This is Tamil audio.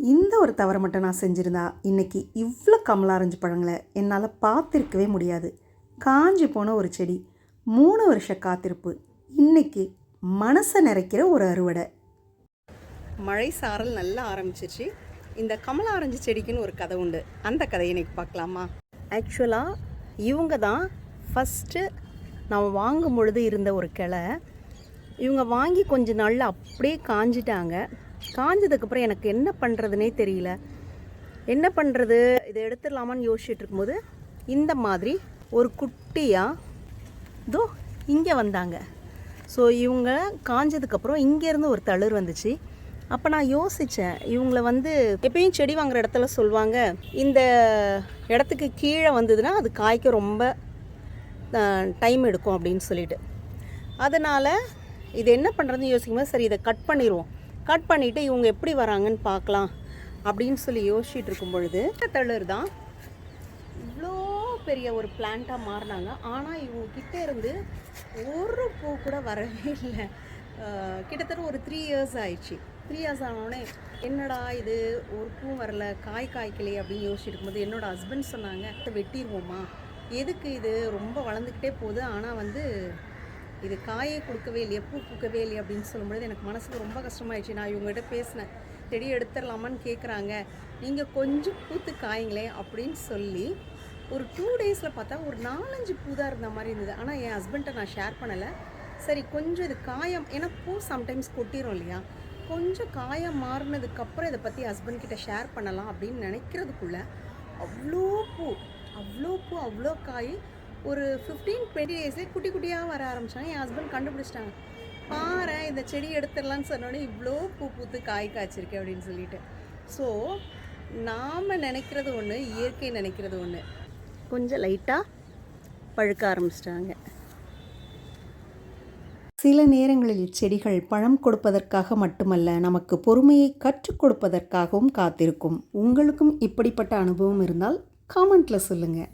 இந்த ஒரு தவறை மட்டும் நான் செஞ்சுருந்தா இன்றைக்கி இவ்வளோ கமலா ஆரஞ்சு பழங்களை என்னால் பார்த்துருக்கவே முடியாது. காஞ்சி போன ஒரு செடி, 3 வருஷ காத்திருப்பு, இன்றைக்கி மனசை நிறைக்கிற ஒரு அறுவடை. மழை சாரல் நல்லா ஆரம்பிச்சிருச்சு. இந்த கமலா ஆரஞ்சு செடிக்குன்னு ஒரு கதை உண்டு. அந்த கதையை இன்றைக்கி பார்க்கலாமா? ஆக்சுவலாக இவங்க தான் ஃபஸ்ட்டு நான் வாங்கும் பொழுது இருந்த ஒரு கிளை. இவங்க வாங்கி கொஞ்ச நாளில் அப்படியே காஞ்சிட்டாங்க. காஞ்சதுக்கப்புறம் எனக்கு என்ன பண்ணுறதுனே தெரியல. என்ன பண்ணுறது, இதை எடுத்துடலாமான்னு யோசிச்சுட்டு இருக்கும்போது இந்த மாதிரி ஒரு குட்டியாக இதோ இங்கே வந்தாங்க. ஸோ இவங்க காஞ்சதுக்கப்புறம் இங்கேருந்து ஒரு தளிர் வந்துச்சு. அப்போ நான் யோசித்தேன், இவங்களை எப்பயும் செடி வாங்குகிற இடத்துல சொல்லுவாங்க, இந்த இடத்துக்கு கீழே வந்ததுன்னா அது காய்க்க ரொம்ப டைம் எடுக்கும் அப்படின்னு சொல்லிட்டு. அதனால் இது என்ன பண்ணுறதுன்னு யோசிக்கும்போது சரி இதை கட் பண்ணிடுவோம், கட் பண்ணிவிட்டு இவங்க எப்படி வராங்கன்னு பார்க்கலாம் அப்படின்னு சொல்லி யோசிச்சுட்டு இருக்கும் பொழுது தளிர் தான் இவ்வளோ பெரிய ஒரு பிளான்ட்டாக மாறினாங்க. ஆனால் இவங்க கிட்டே இருந்து ஒரு பூ கூட வரவே இல்லை. கிட்டத்தட்ட ஒரு 3 இயர்ஸ் ஆயிடுச்சு. 3 இயர்ஸ் ஆனோடனே என்னடா இது ஒரு பூ வரல, காய்க்கலையே அப்படின்னு யோசிச்சுட்டு இருக்கும்போது என்னோடய ஹஸ்பண்ட் சொன்னாங்க, வெட்டிடுவோமா, எதுக்கு இது ரொம்ப வளர்ந்துக்கிட்டே போகுது, ஆனால் இது காயே கொடுக்கவே இல்லையே, பூ பூக்கவே இல்லையே அப்படின்னு சொல்லும்பொழுது எனக்கு மனசுக்கு ரொம்ப கஷ்டமாயிடுச்சு. நான் இவங்ககிட்ட பேசினேன், செடி எடுத்துடலாமான்னு கேட்குறாங்க, நீங்கள் கொஞ்சம் பூத்து காய்ங்களே அப்படின்னு சொல்லி ஒரு 2 டேஸில் பார்த்தா ஒரு 4-5 பூ தான் இருந்த மாதிரி இருந்தது. ஆனால் என் ஹஸ்பண்ட்டை நான் ஷேர் பண்ணலை. சரி கொஞ்சம் இது காயம், ஏன்னா பூ சம்டைம்ஸ் கொட்டிடும் இல்லையா, கொஞ்சம் காயம் மாறினதுக்கப்புறம் இதை பற்றி ஹஸ்பண்ட் கிட்ட ஷேர் பண்ணலாம் அப்படின்னு நினைக்கிறதுக்குள்ளே அவ்வளோ பூ அவ்வளோ காய் ஒரு 15-20 டேஸே குட்டி குட்டியாக வர ஆரம்பித்தாங்க. என் ஹஸ்பண்ட் கண்டுபிடிச்சிட்டாங்க, பாரு இந்த செடி எடுத்துடலான்னு சொன்னோடனே இவ்வளோ பூ பூத்து காய் காய்ச்சிருக்கு அப்படின்னு சொல்லிட்டு. ஸோ நாம் நினைக்கிறது ஒன்று, இயற்கை நினைக்கிறது ஒன்று. கொஞ்சம் லைட்டாக பழுக்க ஆரம்பிச்சிட்டாங்க. சில நேரங்களில் செடிகள் பழம் கொடுப்பதற்காக மட்டுமல்ல, நமக்கு பொறுமையை கற்றுக் கொடுப்பதற்காகவும் காத்திருக்கும். உங்களுக்கும் இப்படிப்பட்ட அனுபவம் இருந்தால் காமெண்ட்டில் சொல்லுங்கள்.